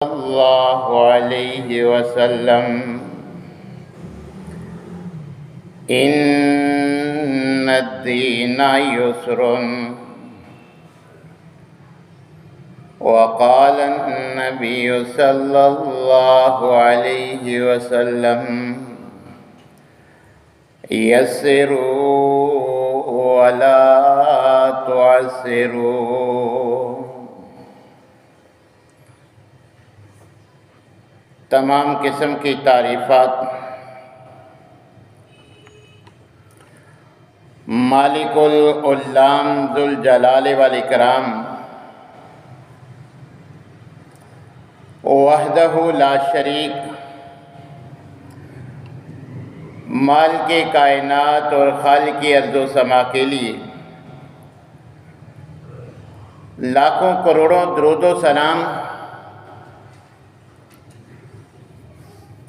اللہ علیہ وسلم ان الدین یسر وقال النبی صلی اللہ علیہ وسلم یسروا ولا تعسروا۔ تمام قسم کی تعریفات مالک العلام ذوالجلال والاکرام وحدہ لا شریک، مالک کائنات اور خالق ارض و سما کے لیے لاکھوں کروڑوں درود و سلام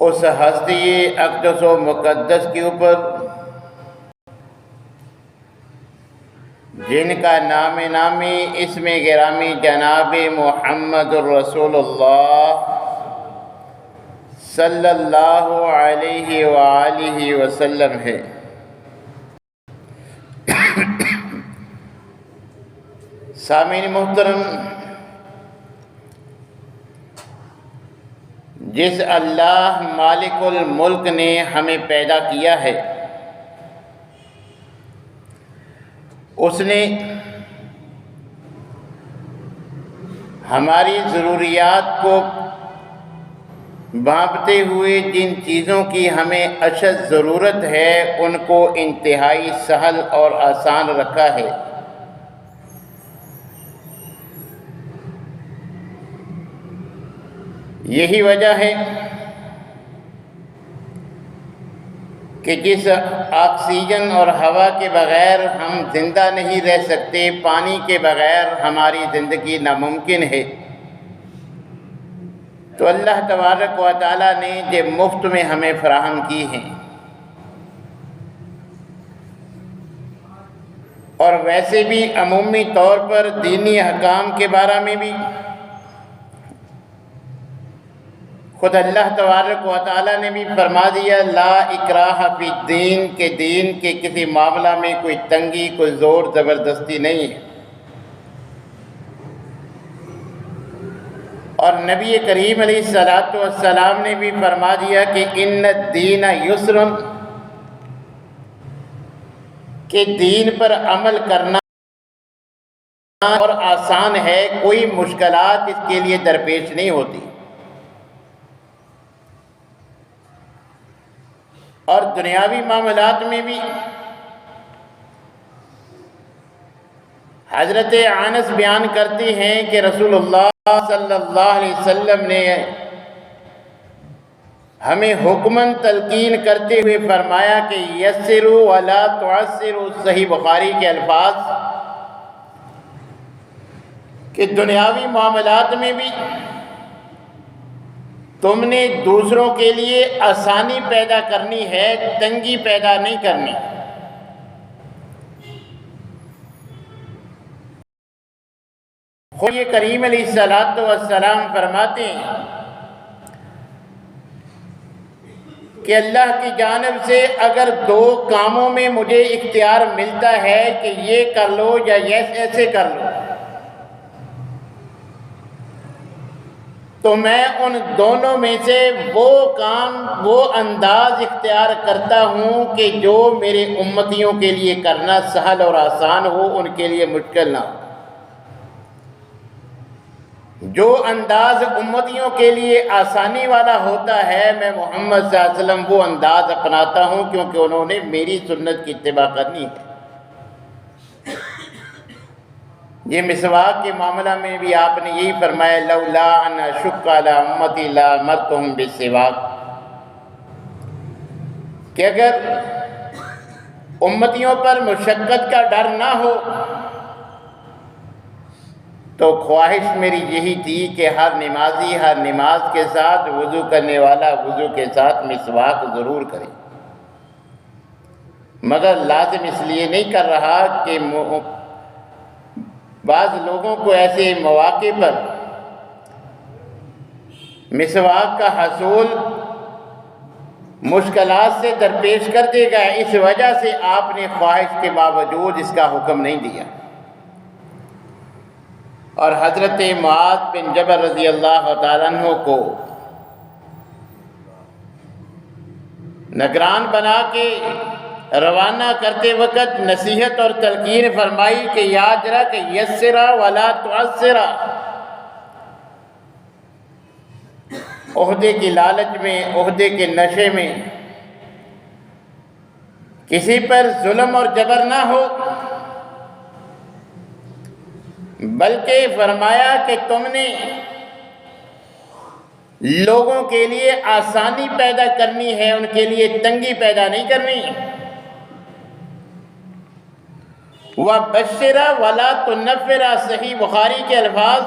اس ہستی اقدس و مقدس کے اوپر جن کا نام نامی اسم گرامی جناب محمد الرسول اللہ صلی اللہ علیہ وآلہ وسلم ہے۔ سامعین محترم، جس اللہ مالک الملک نے ہمیں پیدا کیا ہے، اس نے ہماری ضروریات کو بانپتے ہوئے جن چیزوں کی ہمیں اشد ضرورت ہے ان کو انتہائی سہل اور آسان رکھا ہے۔ یہی وجہ ہے کہ جس آکسیجن اور ہوا کے بغیر ہم زندہ نہیں رہ سکتے، پانی کے بغیر ہماری زندگی ناممکن ہے، تو اللہ تبارک و تعالیٰ نے یہ مفت میں ہمیں فراہم کی ہیں۔ اور ویسے بھی عمومی طور پر دینی احکام کے بارے میں بھی خود اللہ تبارک و تعالیٰ نے بھی فرما دیا، لا اکراہ فی الدین، کہ دین کے کسی معاملہ میں کوئی تنگی، کوئی زور زبردستی نہیں ہے۔ اور نبی کریم علیہ السلام نے بھی فرما دیا کہ ان الدین یسر، کہ دین پر عمل کرنا اور آسان ہے، کوئی مشکلات اس کے لیے درپیش نہیں ہوتی۔ اور دنیاوی معاملات میں بھی حضرت انس بیان کرتی ہیں کہ رسول اللہ صلی اللہ علیہ وسلم نے ہمیں حکماً تلقین کرتے ہوئے فرمایا کہ یسروا ولا تعسروا، صحیح بخاری کے الفاظ، کہ دنیاوی معاملات میں بھی تم نے دوسروں کے لیے آسانی پیدا کرنی ہے، تنگی پیدا نہیں کرنی۔ خود یہ کریم علیہ السلام فرماتے ہیں کہ اللہ کی جانب سے اگر دو کاموں میں مجھے اختیار ملتا ہے کہ یہ کر لو یا ایسے کر لو، تو میں ان دونوں میں سے وہ کام، وہ انداز اختیار کرتا ہوں کہ جو میرے امتیوں کے لیے کرنا سہل اور آسان ہو، ان کے لیے مشکل نہ ہو۔ جو انداز امتیوں کے لیے آسانی والا ہوتا ہے، میں محمد صلی اللہ علیہ وسلم وہ انداز اپناتا ہوں، کیونکہ انہوں نے میری سنت کی اتباع کرنی ہے۔ یہ مسواک کے معاملہ میں بھی آپ نے یہی فرمایا، لولا ان اشق علی امتی لامرتہم بالسواک، کہ اگر امتیوں پر مشقت کا ڈر نہ ہو تو خواہش میری یہی تھی کہ ہر نمازی ہر نماز کے ساتھ وضو کرنے والا وضو کے ساتھ مسواک ضرور کرے، مگر لازم اس لیے نہیں کر رہا کہ بعض لوگوں کو ایسے مواقع پر مسواک کا حصول مشکلات سے درپیش کر دے گا، اس وجہ سے آپ نے خواہش کے باوجود اس کا حکم نہیں دیا۔ اور حضرت معاذ بن جبل رضی اللہ تعالیٰ عنہ کو نگران بنا کے روانہ کرتے وقت نصیحت اور تلقین فرمائی کہ یاد رکھ یسرا ولا تعسرا، عہدے کی لالچ میں، عہدے کے نشے میں کسی پر ظلم اور جبر نہ ہو، بلکہ فرمایا کہ تم نے لوگوں کے لیے آسانی پیدا کرنی ہے، ان کے لیے تنگی پیدا نہیں کرنی۔ وَبَشِّرَ وَلَا تُنَفِّرَ، صحیح بخاری کے الفاظ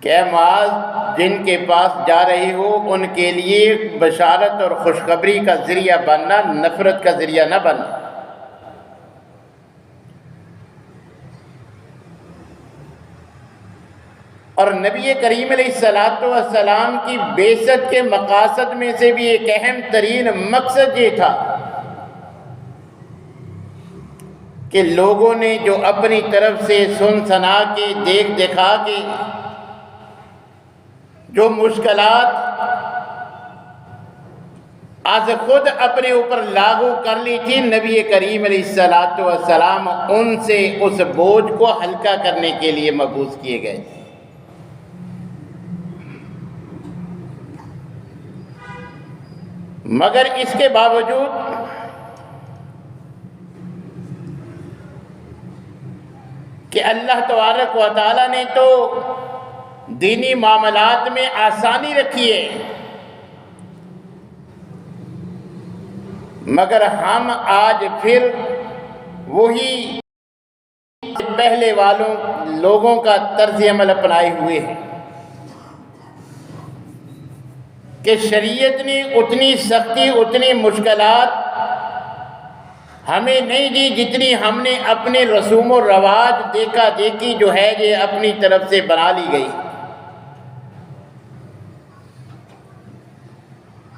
کہ معاذ جن کے پاس جا رہی ہو ان کے لیے بشارت اور خوشخبری کا ذریعہ بننا، نفرت کا ذریعہ نہ بننا۔ اور نبی کریم علیہ السلام کی بعثت کے مقاصد میں سے بھی ایک اہم ترین مقصد یہ تھا کہ لوگوں نے جو اپنی طرف سے سن سنا کے، دیکھ دکھا کے جو مشکلات آج خود اپنے اوپر لاگو کر لی تھی، نبی کریم علیہ السلام ان سے اس بوجھ کو ہلکا کرنے کے لیے مبعوث کیے گئے تھے۔ مگر اس کے باوجود کہ اللہ تبارک و تعالیٰ نے تو دینی معاملات میں آسانی رکھی ہے، مگر ہم آج پھر وہی پہلے والوں لوگوں کا طرز عمل اپنائے ہوئے ہیں کہ شریعت نے اتنی سختی، اتنی مشکلات ہمیں نہیں دی جتنی ہم نے اپنے رسوم و رواج دیکھا دیکھی جو ہے یہ اپنی طرف سے بنا لی گئی۔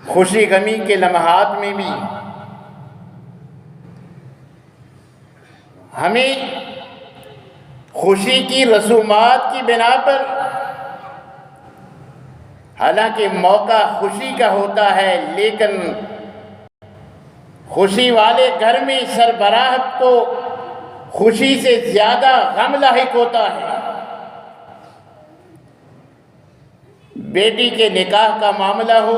خوشی غمی کے لمحات میں بھی ہمیں خوشی کی رسومات کی بنا پر، حالانکہ موقع خوشی کا ہوتا ہے، لیکن خوشی والے گھر میں سربراہ کو خوشی سے زیادہ غم لاحق ہوتا ہے۔ بیٹی کے نکاح کا معاملہ ہو،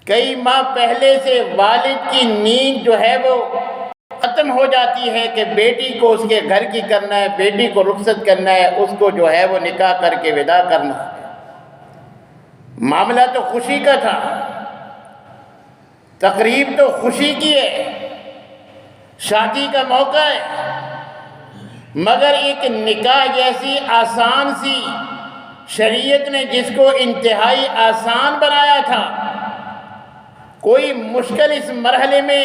کئی ماہ پہلے سے والد کی نیند جو ہے وہ ختم ہو جاتی ہے کہ بیٹی کو اس کے گھر کی کرنا ہے، بیٹی کو رخصت کرنا ہے، اس کو جو ہے وہ نکاح کر کے ودا کرنا ہے۔ معاملہ تو خوشی کا تھا، تقریب تو خوشی کی ہے، شادی کا موقع ہے، مگر ایک نکاح جیسی آسان سی شریعت نے جس کو انتہائی آسان بنایا تھا، کوئی مشکل اس مرحلے میں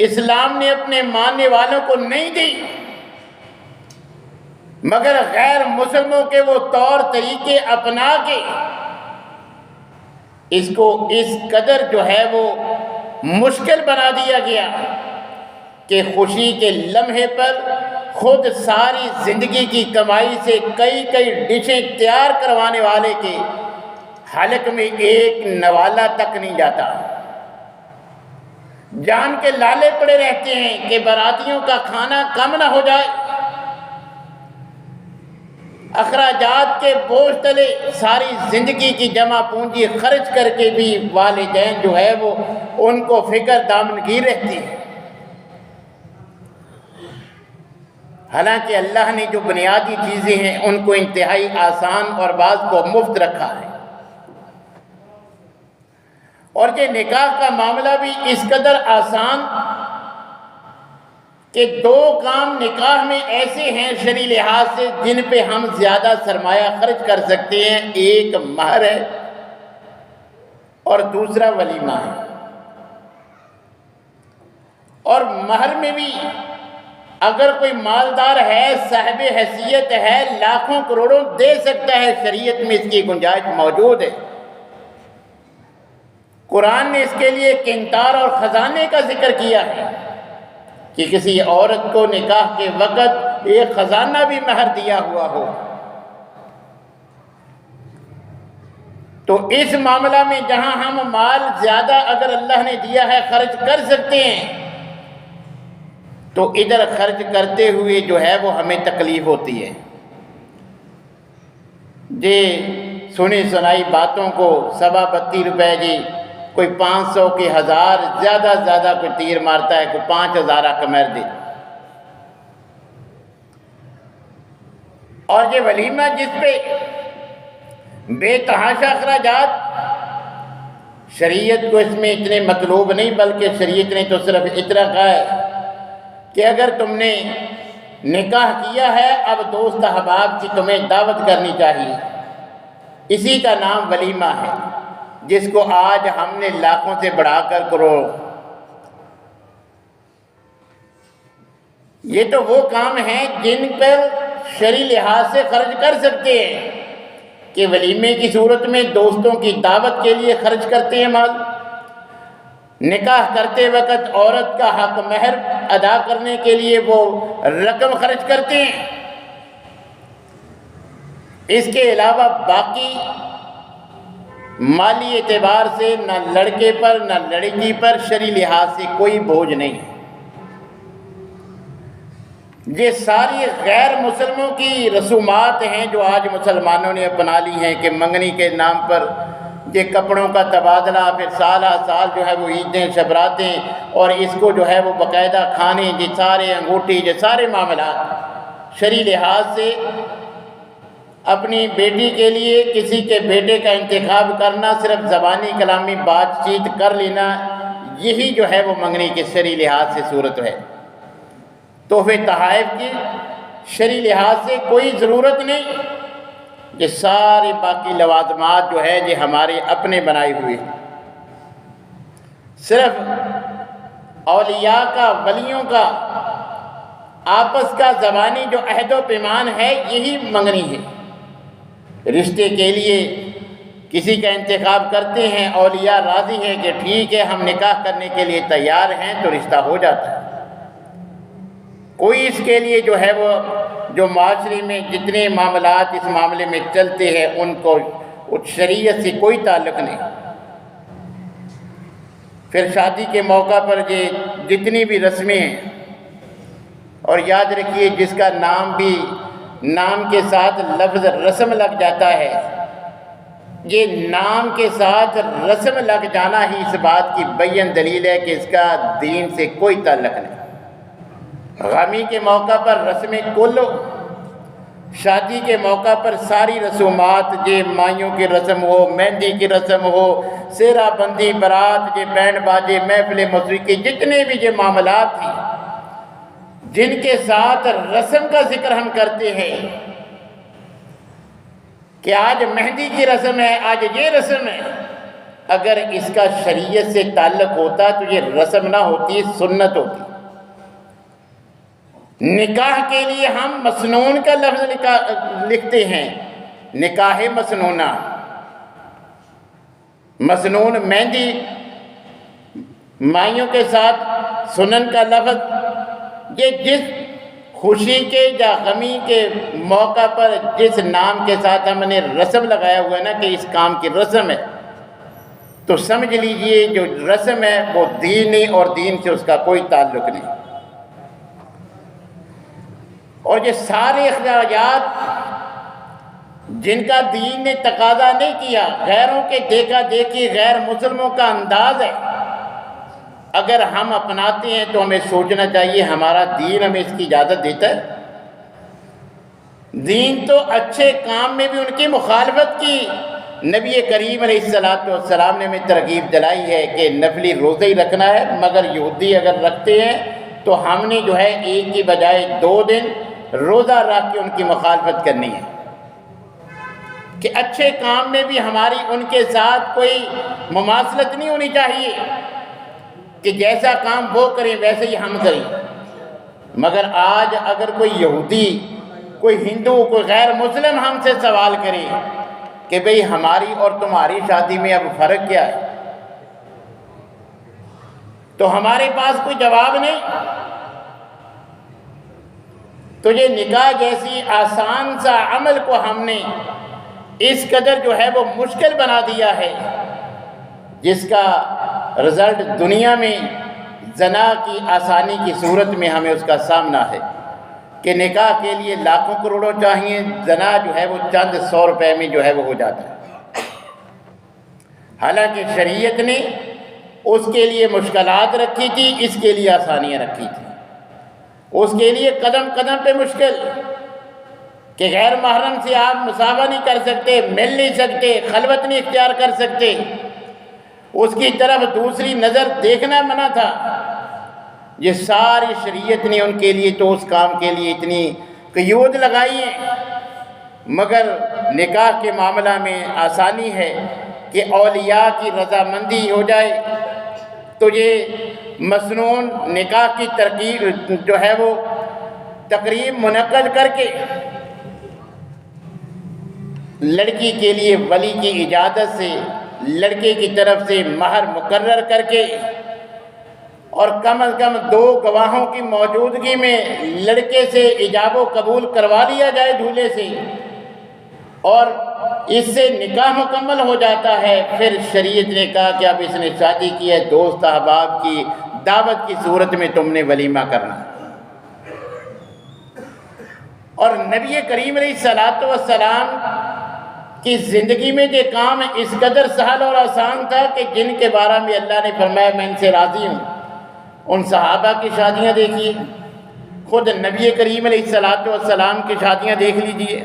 اسلام نے اپنے ماننے والوں کو نہیں دی، مگر غیر مسلموں کے وہ طور طریقے اپنا کے اس کو اس قدر جو ہے وہ مشکل بنا دیا گیا کہ خوشی کے لمحے پر خود ساری زندگی کی کمائی سے کئی ڈشیں تیار کروانے والے کے حلق میں ایک نوالا تک نہیں جاتا، جان کے لالے پڑے رہتے ہیں کہ براتیوں کا کھانا کم نہ ہو جائے، اخراجات کے بوجھ تلے ساری زندگی کی جمع پونجی خرچ کر کے بھی والدین جو ہے وہ ان کو فکر دامنگیر رہتی ہے۔ حالانکہ اللہ نے جو بنیادی چیزیں ہیں ان کو انتہائی آسان اور بعض کو مفت رکھا ہے، اور یہ نکاح کا معاملہ بھی اس قدر آسان کہ دو کام نکاح میں ایسے ہیں شرعی لحاظ سے جن پہ ہم زیادہ سرمایہ خرچ کر سکتے ہیں، ایک مہر ہے اور دوسرا ولیمہ ہے۔ اور مہر میں بھی اگر کوئی مالدار ہے، صاحب حیثیت ہے، لاکھوں کروڑوں دے سکتا ہے، شریعت میں اس کی گنجائش موجود ہے۔ قرآن نے اس کے لیے قنطار اور خزانے کا ذکر کیا ہے کہ کسی عورت کو نکاح کے وقت ایک خزانہ بھی مہر دیا ہوا ہو۔ تو اس معاملہ میں جہاں ہم مال زیادہ اگر اللہ نے دیا ہے خرچ کر سکتے ہیں، تو ادھر خرچ کرتے ہوئے جو ہے وہ ہمیں تکلیف ہوتی ہے۔ جی سنی سنائی باتوں کو 32 روپے جی، کوئی 500 کی 1000، زیادہ زیادہ کوئی تیر مارتا ہے، کوئی 5000 کمر دے۔ اور یہ ولیمہ جس پہ بے تحاشا اخراجات، شریعت کو اس میں اتنے مطلوب نہیں، بلکہ شریعت نے تو صرف اتنا کہا ہے کہ اگر تم نے نکاح کیا ہے، اب دوست احباب کی تمہیں دعوت کرنی چاہیے۔ اسی کا نام ولیمہ ہے، جس کو آج ہم نے لاکھوں سے بڑھا کر کروڑ۔ یہ تو وہ کام ہیں جن پر شرعی لحاظ سے خرچ کر سکتے ہیں کہ ولیمے کی صورت میں دوستوں کی دعوت کے لیے خرچ کرتے ہیں مال، نکاح کرتے وقت عورت کا حق مہر ادا کرنے کے لیے وہ رقم خرچ کرتے ہیں۔ اس کے علاوہ باقی مالی اعتبار سے نہ لڑکے پر نہ لڑکی پر شرعی لحاظ سے کوئی بوجھ نہیں ہے۔ یہ ساری غیر مسلموں کی رسومات ہیں جو آج مسلمانوں نے اپنا لی ہیں کہ منگنی کے نام پر یہ کپڑوں کا تبادلہ، پھر سال سال جو ہے وہ عیدیں شبراتیں، اور اس کو جو ہے وہ باقاعدہ کھانے، یہ سارے انگوٹھی، یہ سارے معاملات شرعی لحاظ سے اپنی بیٹی کے لیے کسی کے بیٹے کا انتخاب کرنا، صرف زبانی کلامی بات چیت کر لینا، یہی جو ہے وہ منگنی کے شرعی لحاظ سے صورت ہے۔ تحفے تحائف کی شرعی لحاظ سے کوئی ضرورت نہیں۔ یہ سارے باقی لوازمات جو ہے یہ ہمارے اپنے بنائے ہوئے ہیں۔ صرف اولیاء کا، ولیوں کا آپس کا زبانی جو عہد و پیمان ہے یہی منگنی ہے۔ رشتے کے لیے کسی کا انتخاب کرتے ہیں، اولیاء راضی ہیں کہ ٹھیک ہے ہم نکاح کرنے کے لیے تیار ہیں، تو رشتہ ہو جاتا ہے۔ کوئی اس کے لیے جو ہے وہ جو معاشرے میں جتنے معاملات اس معاملے میں چلتے ہیں ان کو شریعت سے کوئی تعلق نہیں۔ پھر شادی کے موقع پر یہ جتنی بھی رسمیں ہیں، اور یاد رکھیے جس کا نام بھی نام کے ساتھ لفظ رسم لگ جاتا ہے، یہ نام کے ساتھ رسم لگ جانا ہی اس بات کی بین دلیل ہے کہ اس کا دین سے کوئی تعلق نہیں۔ غمی کے موقع پر رسم کل، شادی کے موقع پر ساری رسومات، یہ مائیوں کی رسم ہو، مہندی کی رسم ہو، سیرہ بندی، برات، یہ بینڈ باجے، محفل موسیقی، جتنے بھی یہ معاملات ہیں جن کے ساتھ رسم کا ذکر ہم کرتے ہیں کہ آج مہندی کی رسم ہے، آج یہ رسم ہے، اگر اس کا شریعت سے تعلق ہوتا تو یہ رسم نہ ہوتی، سنت ہوتی۔ نکاح کے لیے ہم مسنون کا لفظ لکھتے ہیں، نکاح مسنونہ، مسنون مہندی، مائیوں کے ساتھ سنن کا لفظ، یہ جس خوشی کے یا غمی کے موقع پر جس نام کے ساتھ ہم نے رسم لگایا ہوا ہے نا کہ اس کام کی رسم ہے، تو سمجھ لیجئے جو رسم ہے وہ دینی اور دین سے اس کا کوئی تعلق نہیں۔ اور یہ سارے اخراجات جن کا دین نے تقاضا نہیں کیا، غیروں کے دیکھا دیکھی، غیر مسلموں کا انداز ہے، اگر ہم اپناتے ہیں تو ہمیں سوچنا چاہیے ہمارا دین ہمیں اس کی اجازت دیتا ہے۔ دین تو اچھے کام میں بھی ان کی مخالفت کی نبی کریم علیہ السلام نے ہمیں ترغیب دلائی ہے کہ نفلی روزہ ہی رکھنا ہے، مگر یہودی اگر رکھتے ہیں تو ہم نے جو ہے ایک کی بجائے 2 دن روزہ رکھ کے ان کی مخالفت کرنی ہے، کہ اچھے کام میں بھی ہماری ان کے ساتھ کوئی مماثلت نہیں ہونی چاہیے کہ جیسا کام وہ کریں ویسے ہی ہم کریں۔ مگر آج اگر کوئی یہودی، کوئی ہندو، کوئی غیر مسلم ہم سے سوال کرے کہ بھئی ہماری اور تمہاری شادی میں اب فرق کیا ہے، تو ہمارے پاس کوئی جواب نہیں۔ تو یہ نکاح جیسی آسان سا عمل کو ہم نے اس قدر جو ہے وہ مشکل بنا دیا ہے، جس کا رزلٹ دنیا میں زنا کی آسانی کی صورت میں ہمیں اس کا سامنا ہے کہ نکاح کے لیے لاکھوں کروڑوں چاہیے، زنا جو ہے وہ چند 100 روپے میں جو ہے وہ ہو جاتا ہے۔ حالانکہ شریعت نے اس کے لیے مشکلات رکھی تھی، اس کے لیے آسانیاں رکھی تھی۔ اس کے لیے قدم قدم پہ مشکل کہ غیر محرم سے آپ مصافحہ نہیں کر سکتے، مل نہیں سکتے، خلوت نہیں اختیار کر سکتے، اس کی طرف دوسری نظر دیکھنا منع تھا۔ یہ ساری شریعت نے ان کے لیے تو اس کام کے لیے اتنی قیود لگائی ہیں، مگر نکاح کے معاملہ میں آسانی ہے کہ اولیاء کی رضامندی ہو جائے تو یہ مسنون نکاح کی ترکیب جو ہے وہ تقریب منعقد کر کے لڑکی کے لیے ولی کی اجازت سے لڑکے کی طرف سے مہر مقرر کر کے اور کم از کم 2 گواہوں کی موجودگی میں لڑکے سے ایجاب و قبول کروا لیا جائے دولہے سے، اور اس سے نکاح مکمل ہو جاتا ہے۔ پھر شریعت نے کہا کہ اب اس نے شادی کی ہے، دوست احباب کی دعوت کی صورت میں تم نے ولیمہ کرنا۔ اور نبی کریم علیہ الصلوۃ والسلام کی زندگی میں یہ کام اس قدر سہل اور آسان تھا کہ جن کے بارے میں اللہ نے فرمایا میں ان سے راضی ہوں، ان صحابہ کی شادیاں دیکھیے، خود نبی کریم علیہ الصلوۃ والسلام کی شادیاں دیکھ لیجئے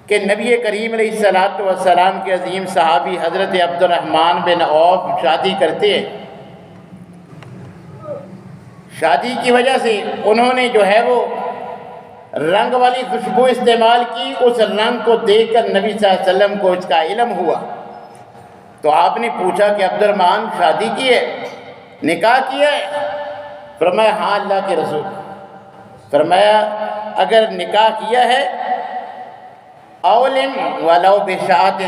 کہ نبی کریم علیہ الصلوۃ والسلام کے عظیم صحابی حضرت عبد الرحمن بن عوف شادی کرتے ہیں۔ شادی کی وجہ سے انہوں نے جو ہے وہ رنگ والی خوشبو استعمال کی، اس رنگ کو دیکھ کر نبی صلی اللہ علیہ وسلم کو اس کا علم ہوا، تو آپ نے پوچھا کہ عبد الرحمن شادی کی ہے، نکاح کیا ہے؟ فرمایا ہاں اللہ کے رسول۔ فرمایا اگر نکاح کیا ہے اولم ولو بشاۃ،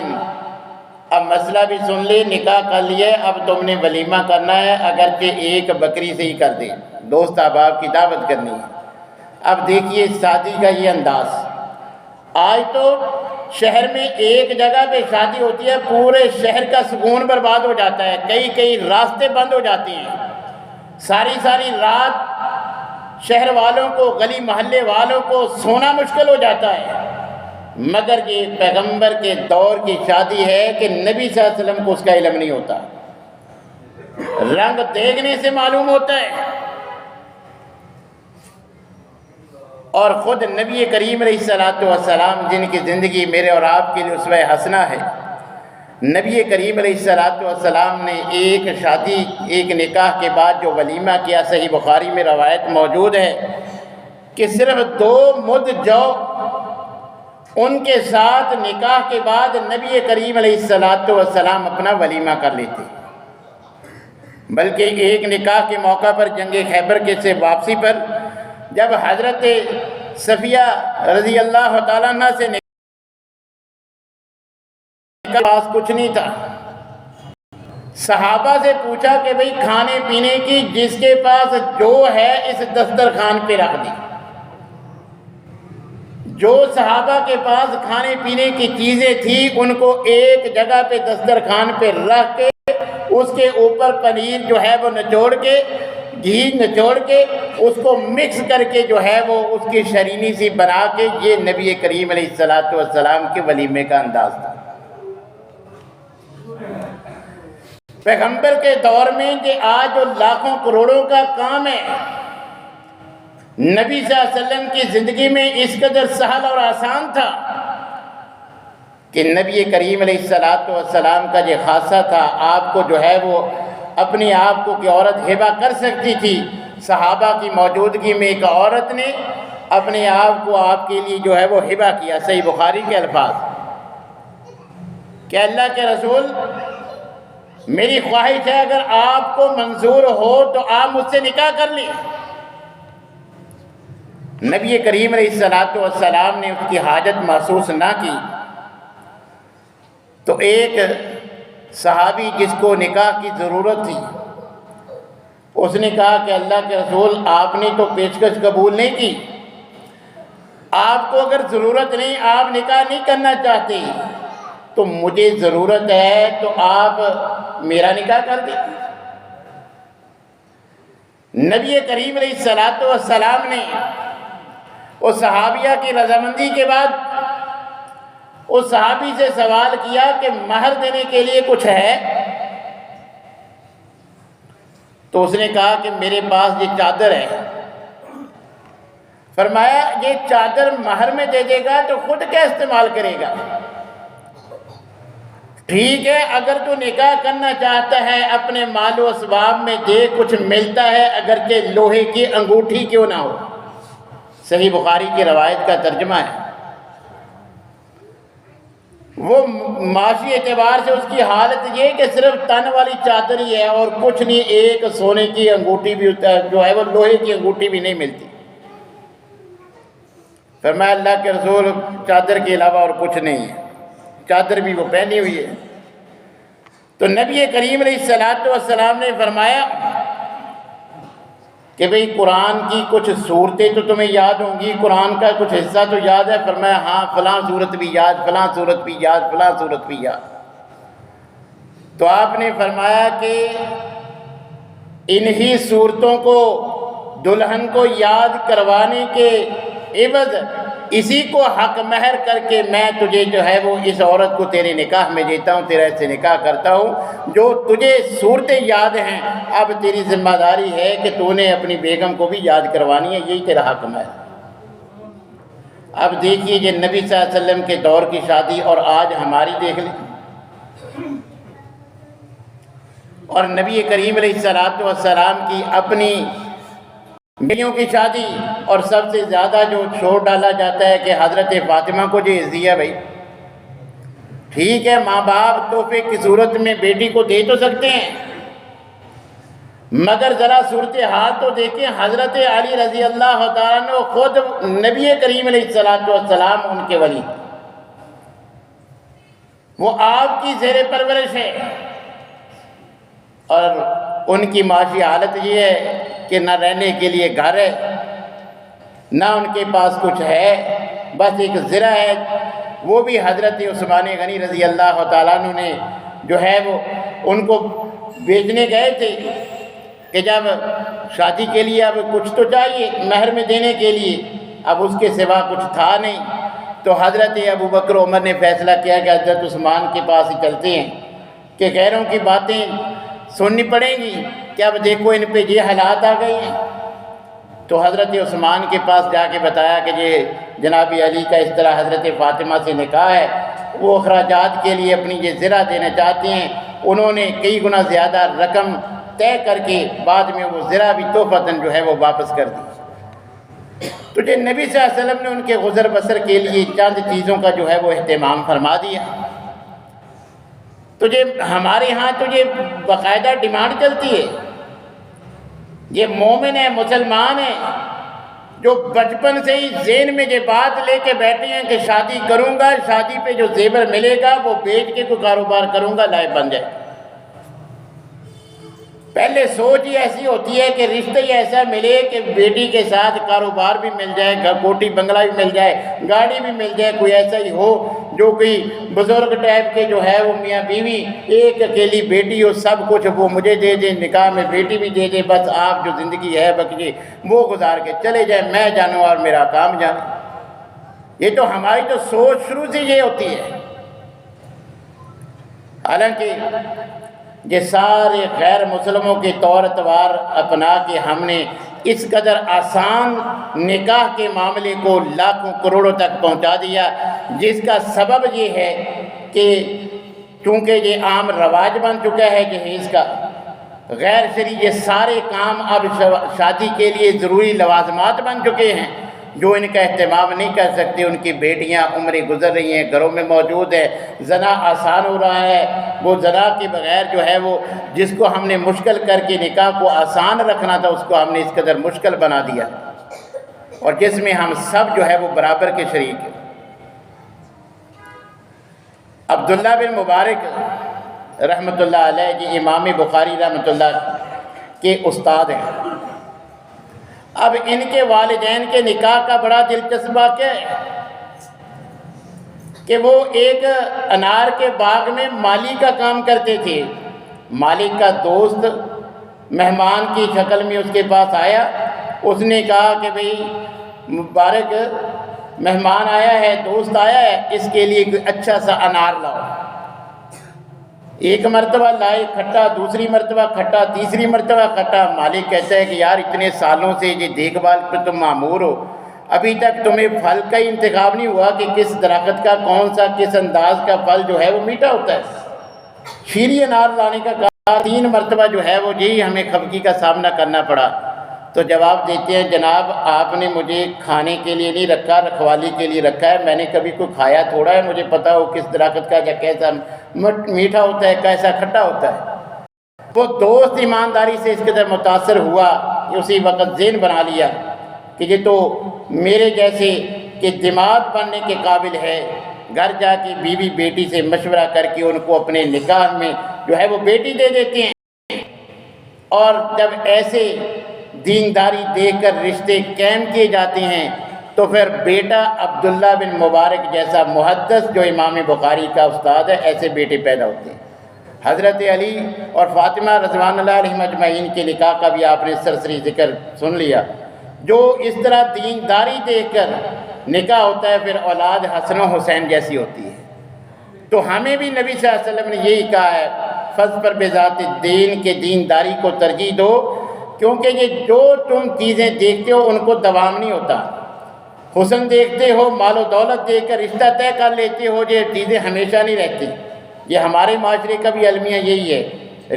اب مسئلہ بھی سن لے، نکاح کر لیے، اب تم نے ولیمہ کرنا ہے، اگرچہ 1 بکری سے ہی کر دے، دوست احباب کی دعوت کرنی ہے۔ اب دیکھیے شادی کا یہ انداز، آج تو شہر میں ایک جگہ پہ شادی ہوتی ہے، پورے شہر کا سکون برباد ہو جاتا ہے، کئی راستے بند ہو جاتے ہیں، ساری رات شہر والوں کو، گلی محلے والوں کو سونا مشکل ہو جاتا ہے۔ مگر یہ پیغمبر کے دور کی شادی ہے کہ نبی صلی اللہ علیہ وسلم کو اس کا علم نہیں ہوتا، رنگ دیکھنے سے معلوم ہوتا ہے۔ اور خود نبی کریم علیہ الصلوۃ والسلام جن کی زندگی میرے اور آپ کے لیے اسوہ حسنہ ہے، نبی کریم علیہ الصلوۃ والسلام نے ایک شادی، ایک نکاح کے بعد جو ولیمہ کیا، صحیح بخاری میں روایت موجود ہے کہ صرف 2 مد جو ان کے ساتھ نکاح کے بعد نبی کریم علیہ الصلوۃ والسلام اپنا ولیمہ کر لیتے، بلکہ ایک نکاح کے موقع پر جنگ خیبر کے سے واپسی پر جب حضرت صفیہ رضی اللہ تعالیٰ عنہ سے نکاح کے پاس کچھ نہیں تھا، صحابہ سے پوچھا کہ بھئی کھانے پینے کی جس کے پاس جو ہے اس دسترخوان پہ رکھ دی۔ جو صحابہ کے پاس کھانے پینے کی چیزیں تھیں ان کو ایک جگہ پہ دسترخوان پہ رکھ کے اس کے اوپر پنیر جو ہے وہ نچوڑ کے، گھی نچوڑ کے اس کو مکس کر کے جو ہے وہ اس کی شرینی سی بنا کے، یہ نبی کریم علیہ الصلوۃ والسلام کے ولیمے کا انداز تھا۔ پیغمبر کے دور میں کہ آج جو لاکھوں کروڑوں کا کام ہے، نبی صلی اللہ علیہ وسلم کی زندگی میں اس قدر سہل اور آسان تھا کہ نبی کریم علیہ الصلوۃ والسلام کا یہ خاصہ تھا، آپ کو جو ہے وہ اپنے آپ کو کہ عورت ہبہ کر سکتی تھی۔ صحابہ کی موجودگی میں ایک عورت نے اپنے آپ کو آپ کے لیے جو ہے وہ ہبہ کیا، صحیح بخاری کے الفاظ کہ اللہ کے رسول میری خواہش ہے اگر آپ کو منظور ہو تو آپ مجھ سے نکاح کر لیں۔ نبی کریم علیہ الصلوۃ والسلام نے اس کی حاجت محسوس نہ کی تو ایک صحابی جس کو نکاح کی ضرورت تھی اس نے کہا کہ اللہ کے رسول آپ نے تو پیشکش قبول نہیں کی، آپ کو اگر ضرورت نہیں، آپ نکاح نہیں کرنا چاہتے تو مجھے ضرورت ہے تو آپ میرا نکاح کر دیں۔ نبی کریم علیہ الصلوۃ والسلام نے اس صحابیہ کی رضامندی کے بعد اس صحابی سے سوال کیا کہ مہر دینے کے لیے کچھ ہے؟ تو اس نے کہا کہ میرے پاس یہ چادر ہے۔ فرمایا یہ چادر مہر میں دے دے گا تو خود کیا استعمال کرے گا؟ ٹھیک ہے، اگر تو نکاح کرنا چاہتا ہے اپنے مال و اسباب میں دے، کچھ ملتا ہے اگرچہ لوہے کی انگوٹھی کیوں نہ ہو۔ صحیح بخاری کی روایت کا ترجمہ ہے۔ وہ معاشی اعتبار سے اس کی حالت یہ کہ صرف تن والی چادر ہی ہے اور کچھ نہیں، ایک سونے کی انگوٹھی بھی جو ہے وہ لوہے کی انگوٹھی بھی نہیں ملتی۔ فرمایا اللہ کے رسول چادر کے علاوہ اور کچھ نہیں ہے، چادر بھی وہ پہنی ہوئی ہے۔ تو نبی کریم علیہ الصلوۃ والسلام نے فرمایا کہ بھئی قرآن کی کچھ صورتیں تو تمہیں یاد ہوں گی، قرآن کا کچھ حصہ تو یاد ہے؟ فرمایا ہاں، فلاں صورت بھی یاد، فلاں صورت بھی یاد، فلاں صورت بھی یاد۔ تو آپ نے فرمایا کہ انہی صورتوں کو دلہن کو یاد کروانے کے عوض اسی کو حق مہر کر کے میں تجھے جو ہے وہ اس عورت کو تیرے نکاح میں دیتا ہوں، تیرے سے نکاح کرتا ہوں۔ جو تجھے صورتیں یاد ہیں اب تیری ذمہ داری ہے کہ تو نے اپنی بیگم کو بھی یاد کروانی ہے، یہی تیرا حق مہر۔ اب دیکھیے یہ نبی صلی اللہ علیہ وسلم کے دور کی شادی اور آج ہماری دیکھ لیں۔ اور نبی کریم علیہ الصلوۃ والسلام کی اپنی بیٹیوں کی شادی، اور سب سے زیادہ جو شور ڈالا جاتا ہے کہ حضرت فاطمہ کو جو عزیہ بھائی، ٹھیک ہے ماں باپ تحفے کی صورت میں بیٹی کو دے تو سکتے ہیں، مگر ذرا صورتحال تو دیکھیں۔ حضرت علی رضی اللہ تعالیٰ عنہ خود نبی کریم علیہ الصلوۃ والسلام ان کے ولی، وہ آپ کی زیر پرورش ہے، اور ان کی معاشی حالت یہ ہے کہ نہ رہنے کے لیے گھر ہے، نہ ان کے پاس کچھ ہے، بس ایک زرہ ہے، وہ بھی حضرت عثمان غنی رضی اللہ تعالیٰ عنہ نے جو ہے وہ ان کو بیچنے گئے تھے کہ جب شادی کے لیے اب کچھ تو چاہیے مہر میں دینے کے لیے، اب اس کے سوا کچھ تھا نہیں، تو حضرت ابو بکر عمر نے فیصلہ کیا کہ حضرت عثمان کے پاس ہی چلتے ہیں کہ غیروں کی باتیں سننی پڑیں گی کہ اب دیکھو ان پہ یہ حالات آ گئے ہیں۔ تو حضرت عثمان کے پاس جا کے بتایا کہ یہ جناب علی کا اس طرح حضرت فاطمہ سے نکاح ہے، وہ اخراجات کے لیے اپنی یہ زرہ دینا چاہتے ہیں۔ انہوں نے کئی گنا زیادہ رقم طے کر کے بعد میں وہ زرہ بھی تحفتاً جو ہے وہ واپس کر دی۔ تو یہ نبی صلی اللہ علیہ وسلم نے ان کے گزر بسر کے لیے چند چیزوں کا جو ہے وہ اہتمام فرما دیا۔ تو یہ ہمارے ہاں تو یہ باقاعدہ ڈیمانڈ چلتی ہے، یہ مومن ہے، مسلمان ہے، جو بچپن سے ہی ذہن میں یہ بات لے کے بیٹھے ہیں کہ شادی کروں گا، شادی پہ جو زیور ملے گا وہ بیچ کے کوئی کاروبار کروں گا، لائف بن جائے۔ پہلے سوچ ہی ایسی ہوتی ہے کہ رشتہ ہی ایسا ملے کہ بیٹی کے ساتھ کاروبار بھی مل جائے، کوٹھی بنگلہ بھی مل جائے، گاڑی بھی مل جائے، کوئی ایسا ہی ہو جو کوئی بزرگ ٹائپ کے جو ہے وہ میاں بیوی، ایک اکیلی بیٹی ہو، سب کچھ وہ مجھے دے دیں، نکاح میں بیٹی بھی دے دے، بس آپ جو زندگی ہے بقیہ وہ گزار کے چلے جائیں، میں جانوں اور میرا کام جانے۔ یہ تو ہماری تو سوچ شروع سے یہ ہوتی ہے۔ حالانکہ یہ سارے غیر مسلموں کے طور اتوار اپنا کے ہم نے اس قدر آسان نکاح کے معاملے کو لاکھوں کروڑوں تک پہنچا دیا، جس کا سبب یہ ہے کہ چونکہ یہ عام رواج بن چکا ہے جہیز کا، غیر شرعی یہ سارے کام اب شادی کے لیے ضروری لوازمات بن چکے ہیں، جو ان کا اہتمام نہیں کر سکتے۔ ان کی بیٹیاں عمریں گزر رہی ہیں، گھروں میں موجود ہے، زنا آسان ہو رہا ہے، وہ زنا کے بغیر جو ہے وہ جس کو ہم نے مشکل کر کے نکاح کو آسان رکھنا تھا اس کو ہم نے اس قدر مشکل بنا دیا۔ اور جس میں ہم سب جو ہے وہ برابر کے شریک ہیں۔ عبداللہ بن مبارک رحمۃ اللہ علیہ جی امام بخاری رحمۃ اللہ کے استاد ہیں۔ اب ان کے والدین کے نکاح کا بڑا دلچسپ واقعہ ہے کہ وہ ایک انار کے باغ میں مالی کا کام کرتے تھے۔ مالک کا دوست مہمان کی شکل میں اس کے پاس آیا، اس نے کہا کہ بھئی مبارک مہمان آیا ہے، دوست آیا ہے، اس کے لیے کوئی اچھا سا انار لاؤ۔ ایک مرتبہ لائے کھٹا، دوسری مرتبہ کھٹا، تیسری مرتبہ کھٹا۔ مالک کہتا ہے کہ یار اتنے سالوں سے یہ دیکھ بھال پہ تم مامور ہو، ابھی تک تمہیں پھل کا ہی انتخاب نہیں ہوا کہ کس درخت کا کون سا کس انداز کا پھل جو ہے وہ میٹھا ہوتا ہے۔ شیریں انار لانے کا کہا، 3 مرتبہ جو ہے وہ یہی ہمیں خفگی کا سامنا کرنا پڑا۔ تو جواب دیتے ہیں جناب آپ نے مجھے کھانے کے لیے نہیں رکھا، رکھوالی کے لیے رکھا ہے، میں نے کبھی کوئی کھایا تھوڑا ہے، مجھے پتہ ہو کس درخت کا یا کیسا میٹھا ہوتا ہے کیسا کھٹا ہوتا ہے۔ وہ دوست ایمانداری سے اس قدر متاثر ہوا کہ اسی وقت ذہن بنا لیا کہ یہ تو میرے جیسے کہ دماغ بننے کے قابل ہے۔ گھر جا کے بیوی بیٹی سے مشورہ کر کے ان کو اپنے نکاح میں جو ہے وہ بیٹی دے دیتے ہیں، اور جب ایسے دینداری دیکھ کر رشتے قائم کیے جاتے ہیں تو پھر بیٹا عبداللہ بن مبارک جیسا محدث جو امام بخاری کا استاد ہے، ایسے بیٹے پیدا ہوتے ہیں۔ حضرت علی اور فاطمہ رضوان اللہ علیہم اجمعین کے نکاح کا بھی آپ نے سرسری ذکر سن لیا۔ جو اس طرح دینداری دیکھ کر نکاح ہوتا ہے پھر اولاد حسن و حسین جیسی ہوتی ہے۔ تو ہمیں بھی نبی صلی اللہ علیہ وسلم نے یہی کہا ہے فَاظْفَرْ بِذَاتِ الدِّین کے دینداری کو ترجیح دو، کیونکہ یہ جو تم چیزیں دیکھتے ہو ان کو دوام نہیں ہوتا۔ حسن دیکھتے ہو، مال و دولت دیکھ کر رشتہ طے کر لیتے ہو، یہ چیزیں ہمیشہ نہیں رہتی۔ یہ ہمارے معاشرے کا بھی المیہ یہی ہے،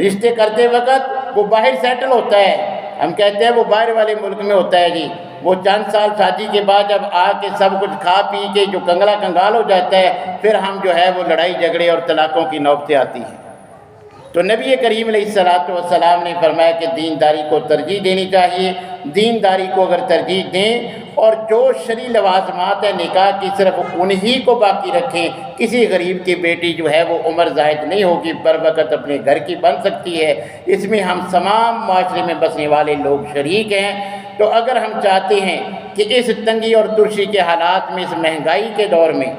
رشتے کرتے وقت وہ باہر سیٹل ہوتا ہے، ہم کہتے ہیں وہ باہر والے ملک میں ہوتا ہے جی، وہ چند سال شادی کے بعد جب آ کے سب کچھ کھا پی کے جو کنگلا کنگال ہو جاتا ہے، پھر ہم جو ہے وہ لڑائی جھگڑے اور طلاقوں کی نوبتیں آتی ہیں۔ تو نبی کریم علیہ الصلوۃ والسلام نے فرمایا کہ دینداری کو ترجیح دینی چاہیے۔ دینداری کو اگر ترجیح دیں اور جو شرعی لوازمات ہے نکاح کی صرف انہی کو باقی رکھیں، کسی غریب کی بیٹی جو ہے وہ عمر زائد نہیں ہوگی، بر وقت اپنے گھر کی بن سکتی ہے، اس میں ہم تمام معاشرے میں بسنے والے لوگ شریک ہیں۔ تو اگر ہم چاہتے ہیں کہ اس تنگی اور ترشی کے حالات میں، اس مہنگائی کے دور میں،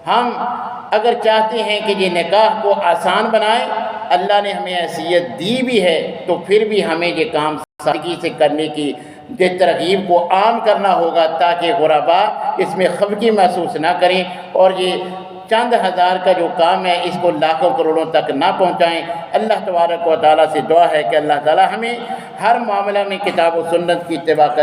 ہم اگر چاہتے ہیں کہ یہ نکاح کو آسان بنائیں، اللہ نے ہمیں حیثیت دی بھی ہے، تو پھر بھی ہمیں یہ کام سادگی سے کرنے کی ترغیب کو عام کرنا ہوگا تاکہ غربا اس میں خفگی محسوس نہ کریں اور یہ چند ہزار کا جو کام ہے اس کو لاکھوں کروڑوں تک نہ پہنچائیں۔ اللہ تبارک و تعالیٰ سے دعا ہے کہ اللہ تعالیٰ ہمیں ہر معاملہ میں کتاب و سنت کی اتباع کریں۔